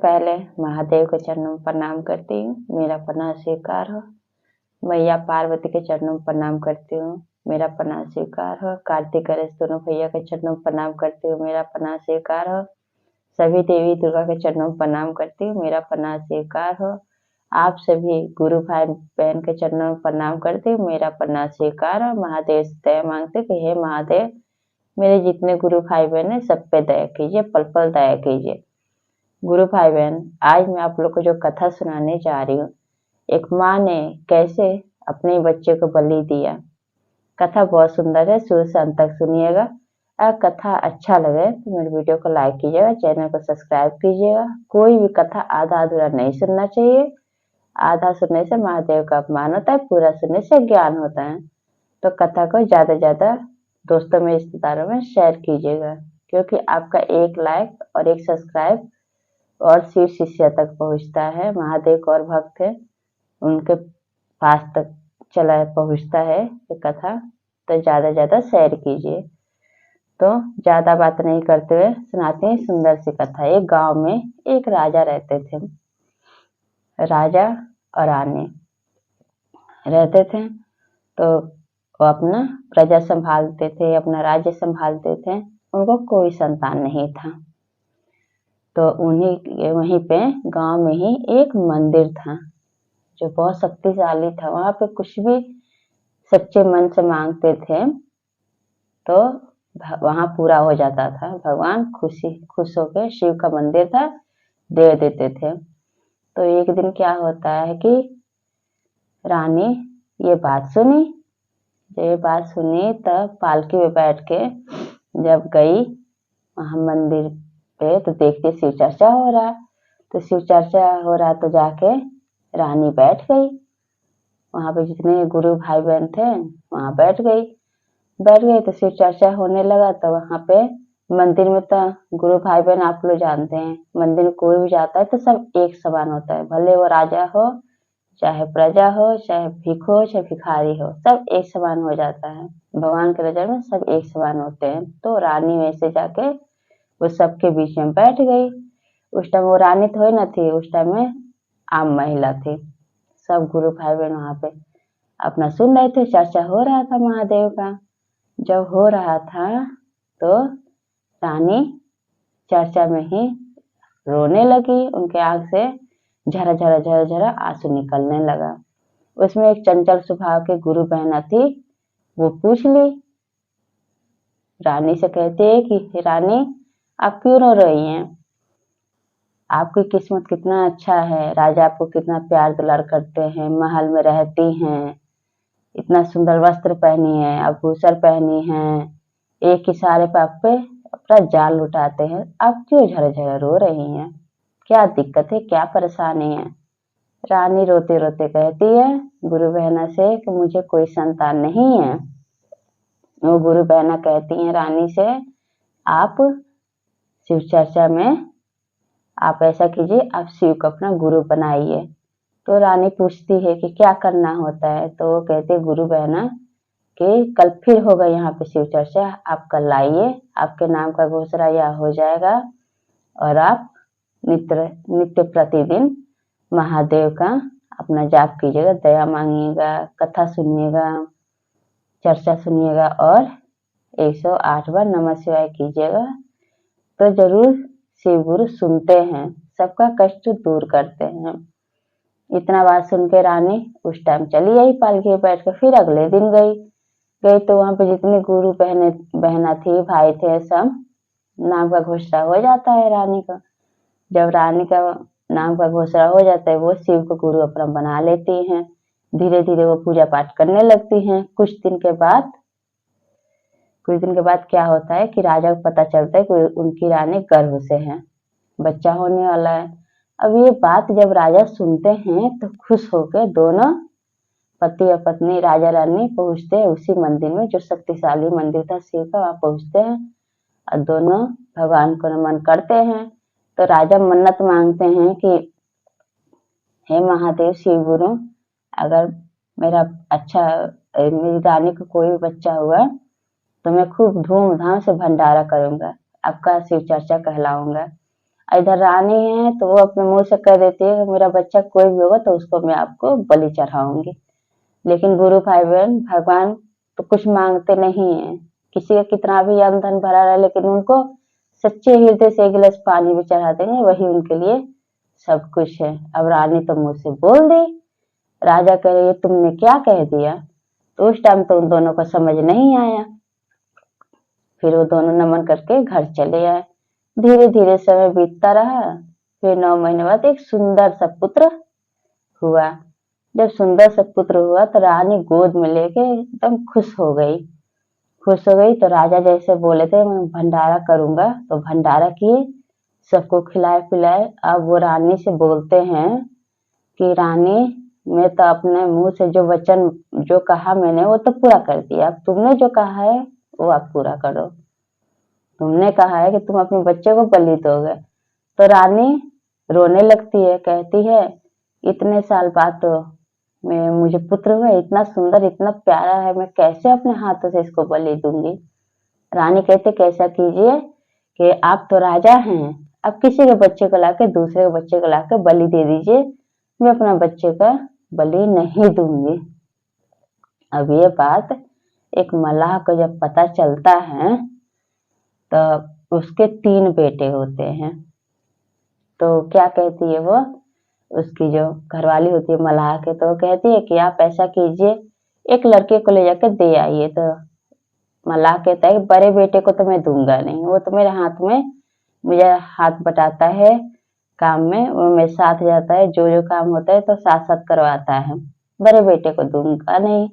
पहले महादेव के चरणों में प्रणाम करती हूँ, मेरा प्रणाम स्वीकार हो। मैया पार्वती के चरणों में प्रणाम करती हूँ, मेरा प्रणाम स्वीकार हो। कार्तिक गणेश दोनों भैया के चरणों में प्रणाम करती हूँ, मेरा प्रणाम स्वीकार हो। सभी देवी दुर्गा के चरणों में प्रणाम करती हूँ, मेरा प्रणाम स्वीकार हो। आप सभी गुरु भाई बहन के चरणों में प्रणाम करती हूँ, मेरा प्रणाम स्वीकार हो। महादेव से दया मांगते कि हे महादेव, मेरे जितने गुरु भाई बहन है सब पे दया कीजिए, पल पल दया कीजिए। गुरु भाई बहन, आज मैं आप लोग को जो कथा सुनाने जा रही हूँ, एक माँ ने कैसे अपने बच्चे को बलि दिया। कथा बहुत सुंदर है, शुरू से अंत तक सुनिएगा। अगर कथा अच्छा लगे तो मेरे वीडियो को लाइक कीजिएगा, चैनल को सब्सक्राइब कीजिएगा। कोई भी कथा आधा अधूरा नहीं सुनना चाहिए। आधा सुनने से महादेव का अपमान होता है, पूरा सुनने से ज्ञान होता है। तो कथा को ज्यादा से ज्यादा दोस्तों में, रिश्तेदारों में शेयर कीजिएगा, क्योंकि आपका एक लाइक और एक सब्सक्राइब और शिव शिष्य तक पहुंचता है। महादेव को और भक्त है उनके पास तक चला पहुंचता है ये कथा। तो ज्यादा से ज्यादा शेयर कीजिए। तो ज्यादा बात नहीं करते हुए सुनाते हैं सुंदर सी कथा। एक गांव में एक राजा रहते थे। राजा और रानी रहते थे, तो वो अपना प्रजा संभालते थे, अपना राज्य संभालते थे। उनको कोई संतान नहीं था। तो उन्हीं वहीं पे गांव में ही एक मंदिर था जो बहुत शक्तिशाली था। वहां पे कुछ भी सच्चे मन से मांगते थे तो वहां पूरा हो जाता था। भगवान खुश होकर, शिव का मंदिर था, दे देते थे। तो एक दिन क्या होता है कि रानी ये बात सुनी। जब ये बात सुनी तब पालकी में बैठ के जब गई वहां मंदिर पे, तो देखते शिव चर्चा हो रहा। तो शिव चर्चा हो रहा तो जाके रानी बैठ गई। वहां पे जितने गुरु भाई बहन थे वहां बैठ गई तो शिव चर्चा होने लगा। तो वहां पे मंदिर में तो गुरु भाई बहन आप लोग जानते हैं, मंदिर में कोई भी जाता है तो सब एक समान होता है। भले वो राजा हो, चाहे प्रजा हो, चाहे भिख हो, चाहे भिखारी हो, सब एक समान हो जाता है। भगवान के नजर में सब एक समान होते हैं। तो रानी वैसे जाके वो सबके बीच में बैठ गई। उस टाइम वो रानी थोड़ी ना थी, उस टाइम में आम महिला थी। सब गुरु भाई बहन वहां पे अपना सुन रहे थे, चर्चा हो रहा था महादेव का। जब हो रहा था तो रानी चर्चा में ही रोने लगी। उनके आंख से झरा झरा झरा झरा आंसू निकलने लगा। उसमें एक चंचल स्वभाव के गुरु बहना थी। वो पूछ ली, रानी से कहती है कि रानी आप क्यों रो रही हैं? आपकी किस्मत कितना अच्छा है, राजा आपको कितना प्यार दुलार करते हैं, महल में रहती हैं, इतना सुंदर वस्त्र पहनी है, आभूषण पहनी है, एक इशारे पे आप पे अपना जाल लुटाते हैं। आप क्यों झरे झरे रो रही हैं? क्या दिक्कत है, क्या परेशानी है? रानी रोते रोते कहती है गुरु बहना से कि मुझे कोई संतान नहीं है। वो गुरु बहना कहती है रानी से, आप शिव चर्चा में आप ऐसा कीजिए, आप शिव को अपना गुरु बनाइए। तो रानी पूछती है कि क्या करना होता है। तो वो कहते गुरु बहना कि कल फिर होगा यहाँ पे शिव चर्चा, आप कल आइए, आपके नाम का घोषणा यह हो जाएगा और आप नित्य प्रतिदिन महादेव का अपना जाप कीजिएगा, दया मांगिएगा, कथा सुनिएगा, चर्चा सुनिएगा और 108 बार नमः शिवाय कीजिएगा। तो जरूर शिव गुरु सुनते हैं, सबका कष्ट दूर करते हैं। इतना बात सुन के रानी उस टाइम चली आई पालकी में बैठ कर। फिर अगले दिन गई तो वहां पे जितनी गुरु बहना थी, भाई थे, सब नाम का घोषणा हो जाता है रानी का। जब रानी का नाम का घोषणा हो जाता है, वो शिव को गुरु अपना बना लेती हैं। धीरे धीरे वो पूजा पाठ करने लगती हैं। कुछ दिन के बाद क्या होता है कि राजा को पता चलता है कि उनकी रानी गर्भ से है, बच्चा होने वाला है। अब ये बात जब राजा सुनते हैं तो खुश होकर दोनों पति और पत्नी राजा रानी पहुंचते हैं उसी मंदिर में, जो शक्तिशाली मंदिर था शिव का। वहां पहुंचते हैं और दोनों भगवान को नमन करते हैं। तो राजा मन्नत मांगते हैं कि हे महादेव शिव गुरु, अगर मेरी रानी को कोई भी बच्चा हुआ तो मैं खूब धूमधाम से भंडारा करूंगा, आपका शिव चर्चा कहलाऊंगा। इधर रानी है तो वो अपने मुंह से कह देती है कि मेरा बच्चा कोई भी होगा तो उसको मैं आपको बलि चढ़ाऊंगी। लेकिन गुरु भाई बहन भगवान तो कुछ मांगते नहीं है, किसी का कितना भी अन्न धन भरा रहा लेकिन उनको सच्चे हृदय से एक गिलास पानी भी चढ़ा देंगे, वही उनके लिए सब कुछ है। अब रानी तो मुंह से बोल दी। राजा कह रहे तुमने क्या कह दिया? तो उस टाइम तो उन दोनों को समझ नहीं आया। फिर वो दोनों नमन करके घर चले आए। धीरे धीरे समय बीतता रहा। फिर 9 महीने बाद एक सुंदर सा पुत्र हुआ। जब सुंदर सा पुत्र हुआ तो रानी गोद में लेके एकदम खुश हो गई। खुश हो गई तो राजा जैसे बोले थे मैं भंडारा करूंगा तो भंडारा किए, सबको खिलाए पिलाए। अब वो रानी से बोलते हैं कि रानी मैं तो अपने मुंह से जो वचन जो कहा मैंने वो तो पूरा कर दिया, अब तुमने जो कहा है वो आप पूरा करो। तुमने कहा है कि तुम अपने बच्चे को बलि दोगे। तो रानी रोने लगती है, कहती है इतने साल बाद तो मैं मुझे पुत्र हुआ, इतना सुंदर इतना प्यारा है, मैं कैसे अपने हाथों से इसको बलि दूंगी। रानी कहते कैसा कीजिए कि आप तो राजा हैं, अब किसी के बच्चे को लाके दूसरे के बच्चे को लाके बलि दे दीजिए, मैं अपना बच्चे का बलि नहीं दूंगी। अब ये बात एक मल्लाह को जब पता चलता है तो उसके 3 बेटे होते हैं। तो क्या कहती है वो, उसकी जो घरवाली होती है मल्लाह के, तो वो कहती है कि आप ऐसा कीजिए एक लड़के को ले जाकर दे आइए। तो मल्लाह कहता है बड़े बेटे को तो मैं दूंगा नहीं, वो तो मेरे हाथ में मुझे हाथ बटाता है काम में, वो मेरे साथ जाता है, जो जो काम होता है तो साथ साथ करवाता है, बड़े बेटे को दूंगा नहीं।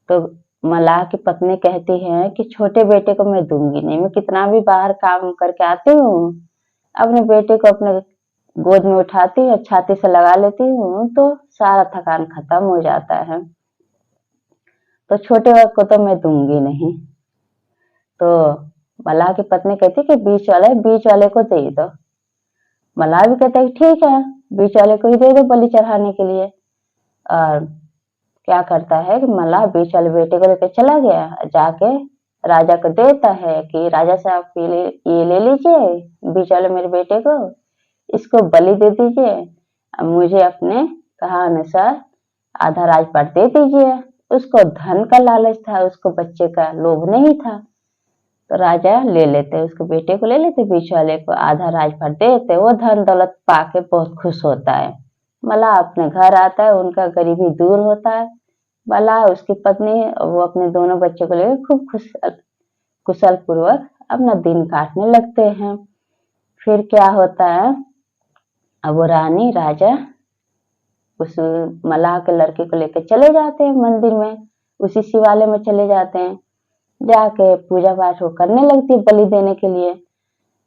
तो मल्लाह की पत्नी कहती है कि छोटे बेटे को मैं दूंगी नहीं, मैं कितना भी बाहर काम करके आती हूँ, अपने बेटे को अपने गोद में उठाती और छाती से लगा लेती हूँ तो सारा थकान खत्म हो जाता है, तो छोटे वक्त को तो मैं दूंगी नहीं। तो मल्लाह की पत्नी कहती कि बीच वाले को दे दो। मल्लाह भी कहता है ठीक है बीच वाले को ही दे दो बलि चढ़ाने के लिए। और क्या करता है कि मल्लाह बीच वाले बेटे को लेकर चला गया, जाके राजा को देता है कि राजा साहब ये ले लीजिए बीच वाले मेरे बेटे को, इसको बलि दे दीजिए, मुझे अपने कहा अनुसार आधा राजपाट दे दीजिए। उसको धन का लालच था, उसको बच्चे का लोभ नहीं था। तो राजा ले लेते, उसके बेटे को ले लेते, बीच वाले को आधा राजपाट दे देते, वो धन दौलत पाके बहुत खुश होता है। मल्लाह अपने घर आता है, उनका गरीबी दूर होता है। मल्लाह उसकी पत्नी वो अपने दोनों बच्चों को लेकर खूब कुशल पूर्वक अपना दिन काटने लगते हैं। फिर क्या होता है, अब वो रानी राजा उस मल्लाह के लड़के को लेकर चले जाते हैं मंदिर में, उसी शिवालय में चले जाते हैं, जाके पूजा पाठ वो करने लगती है बलि देने के लिए।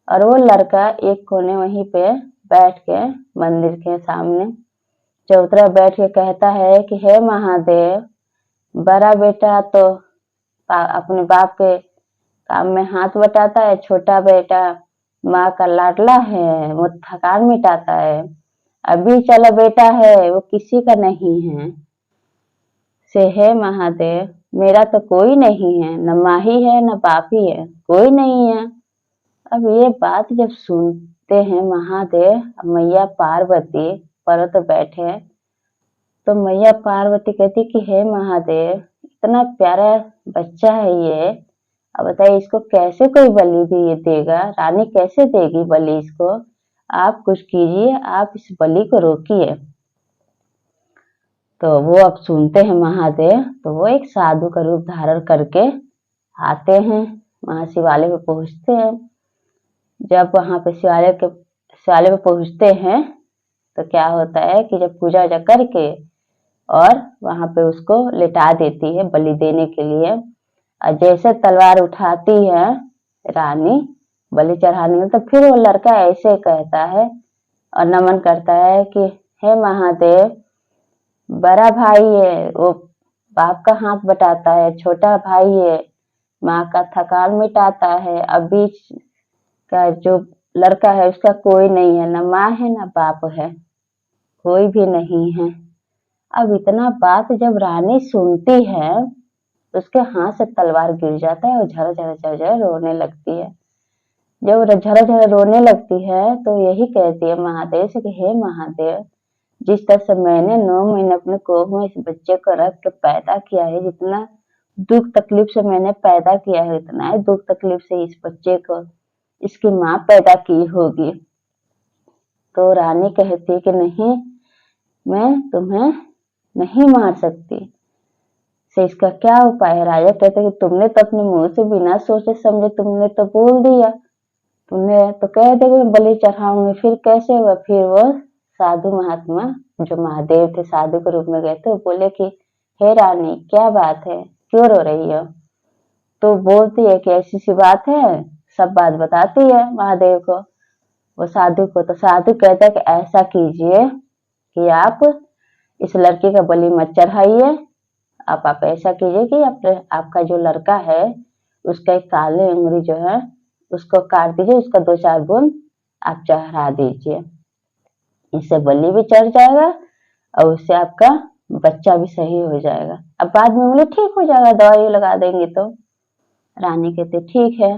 और वो लड़का एक कोने वहीं पे बैठ के मंदिर के सामने चौतरा बैठ के कहता है कि हे महादेव, बड़ा बेटा तो अपने बाप के काम में हाथ बटाता है, छोटा बेटा माँ का लाडला है, वो थकान मिटाता है, अभी चला बेटा है वो किसी का नहीं है, से हे महादेव मेरा तो कोई नहीं है, न माँ ही है न बाप ही है, कोई नहीं है। अब ये बात जब सुनते हैं महादेव, मैया पार्वती पर्वत बैठे, तो मैया पार्वती कहती कि हे महादेव इतना प्यारा बच्चा है ये, अब बताइए इसको कैसे कोई बलि देगा, रानी कैसे देगी बलि इसको, आप कुछ कीजिए, आप इस बलि को रोकिए। तो वो अब सुनते हैं महादेव, तो वो एक साधु का रूप धारण करके आते हैं, वहां शिवालय में पहुंचते हैं। जब वहां पे शिवालय पे पहुंचते हैं तो क्या होता है कि जब पूजा वूजा करके और वहां पे उसको लिटा देती है बलि देने के लिए, और जैसे तलवार उठाती है रानी बलि चढ़ाने में, तो फिर वो लड़का ऐसे कहता है और नमन करता है कि हे महादेव, बड़ा भाई है वो बाप का हाथ बटाता है, छोटा भाई है माँ का थकान मिटाता है, अब बीच का जो लड़का है उसका कोई नहीं है, न माँ है न बाप है, कोई भी नहीं है। अब इतना बात जब रानी सुनती है उसके हाथ से तलवार गिर जाता है और झर झर झर झर रोने लगती है। जब झरा झरा रोने लगती है तो यही कहती है महादेव से कि हे महादेव, जिस तरह से मैंने 9 महीने अपने कोख में इस बच्चे को रख के पैदा किया है, जितना दुख तकलीफ से मैंने पैदा किया है, उतना ही दुख तकलीफ से इस बच्चे को इसकी माँ पैदा की होगी। तो रानी कहती कि नहीं, मैं तुम्हें नहीं मार सकती, से इसका क्या उपाय है? राजा कहते कि तुमने तो अपने मुंह से बिना सोचे समझे तुमने तो बोल दिया, तुमने तो कह दिया कि मैं बलि चढ़ाऊंगी, फिर कैसे हुआ? फिर वो साधु महात्मा जो महादेव थे साधु के रूप में गए थे, वो बोले कि हे रानी, क्या बात है, क्यों रो रही हो? तो बोलती है कि ऐसी सी बात है, सब बात बताती है महादेव को, वो साधु को। तो साधु कहता है कि ऐसा कीजिए कि आप इस लड़की का बलि मत चढ़ाइए, आप ऐसा कीजिए कि आपका जो लड़का है उसका एक काली उंगली जो है उसको काट दीजिए, उसका 2-4 बूंद आप चढ़ा दीजिए, इससे बलि भी चढ़ जाएगा और उससे आपका बच्चा भी सही हो जाएगा। अब बाद में उंगली ठीक हो जाएगा, दवाई लगा देंगे तो। रानी कहती ठीक है।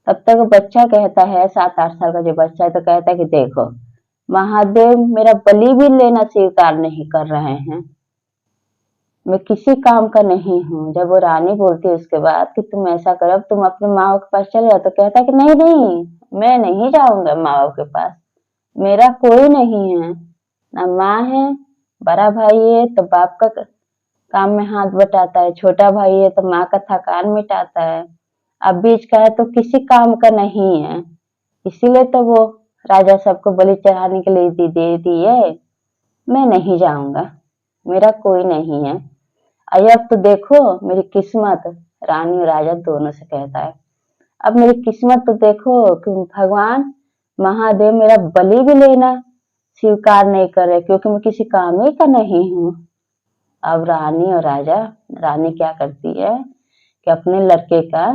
तब तक बच्चा कहता है, 7-8 साल का जो बच्चा है, तो कहता है कि देखो महादेव मेरा बलि भी लेना स्वीकार नहीं कर रहे हैं, मैं किसी काम का नहीं हूँ। जब वो रानी बोलती है उसके बाद कि तुम ऐसा करो, अब तुम अपने माँ बाप के पास चले जाओ, तो कहता है कि नहीं नहीं, मैं नहीं जाऊंगा माँ बाप के पास, मेरा कोई नहीं है, ना माँ है, बड़ा भाई है तो बाप का काम में हाथ बटाता है, छोटा भाई है तो माँ का थकान मिटाता है, अब बीच का है तो किसी काम का नहीं है, इसीलिए तो वो राजा सबको बलि चढ़ाने के लिए दे दिए, मैं नहीं जाऊंगा, मेरा कोई नहीं है। अब तो देखो मेरी किस्मत, रानी और राजा दोनों से कहता है, अब मेरी किस्मत तो देखो कि भगवान महादेव मेरा बलि भी लेना स्वीकार नहीं कर रहे, क्योंकि मैं किसी काम ही का नहीं हूँ। अब रानी क्या करती है कि अपने लड़के का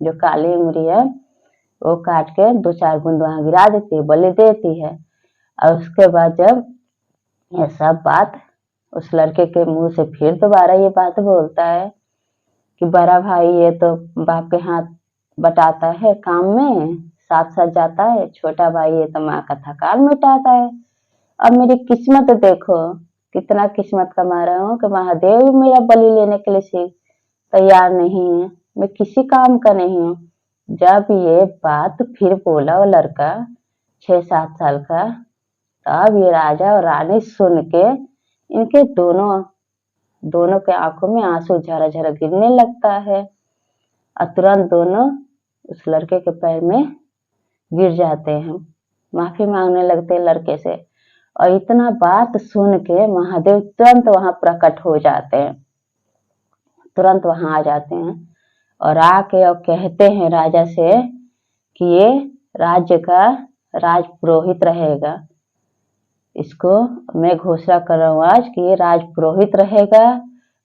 जो काली उंगली है वो काट के 2-4 बूंद वहां गिरा देती है, बलि देती है। और उसके बाद जब यह सब बात उस लड़के के मुंह से फिर दोबारा ये बात बोलता है कि बड़ा भाई है तो बाप के हाथ बटाता है काम में, साथ साथ जाता है, छोटा भाई है तो माँ का थकान मिटाता है। अब मेरी किस्मत देखो, कितना किस्मत कमा रहा हूँ कि महादेव भी मेरा बलि लेने के लिए तैयार नहीं है, मैं किसी काम का नहीं हूँ। जब ये बात फिर बोला वो लड़का 6-7 साल का, तब ये राजा और रानी सुन के इनके दोनों के आंखों में आंसू झरा झरा गिरने लगता है और तुरंत दोनों उस लड़के के पैर में गिर जाते हैं, माफी मांगने लगते हैं लड़के से। और इतना बात सुन के महादेव तुरंत वहां प्रकट हो जाते हैं, तुरंत वहां आ जाते हैं और आके और कहते हैं राजा से कि ये राज्य का राज पुरोहित रहेगा, इसको मैं घोषणा कर रहा हूँ आज कि ये राज पुरोहित रहेगा।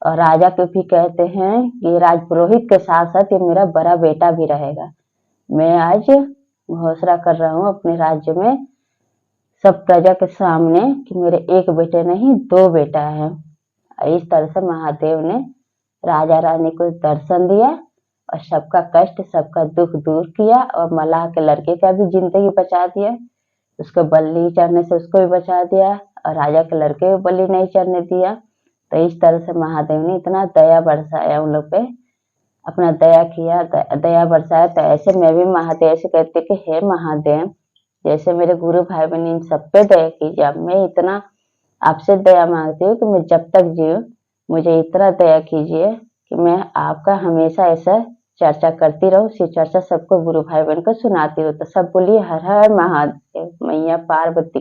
और राजा को भी कहते हैं कि ये राज पुरोहित के साथ साथ ये मेरा बड़ा बेटा भी रहेगा। मैं आज घोषणा कर रहा हूँ अपने राज्य में सब प्रजा के सामने कि मेरे एक बेटे नहीं 2 बेटा है। इस तरह से महादेव ने राजा रानी को दर्शन दिया और सबका कष्ट सबका दुख दूर किया और मल्लाह के लड़के का भी जिंदगी बचा दिया, उसको बलि चढ़ने से उसको भी बचा दिया और राजा के लड़के को बलि नहीं चढ़ने दिया। तो इस तरह से महादेव ने इतना दया बरसाया उन लोग पे, अपना दया किया, दया बरसाया। तो ऐसे मैं भी महादेव से कहती कि हे महादेव, जैसे मेरे गुरु भाई बहन इन सब पे दया कीजिए, अब मैं इतना आपसे दया मांगती हूँ कि मैं जब तक जीऊँ मुझे इतना दया कीजिए कि मैं आपका हमेशा ऐसा चर्चा करती रहूं, उसी चर्चा सबको गुरु भाई बहन को सुनाती रहूं। तो सब बोलिए हर हर महादेव, मैया पार्वती।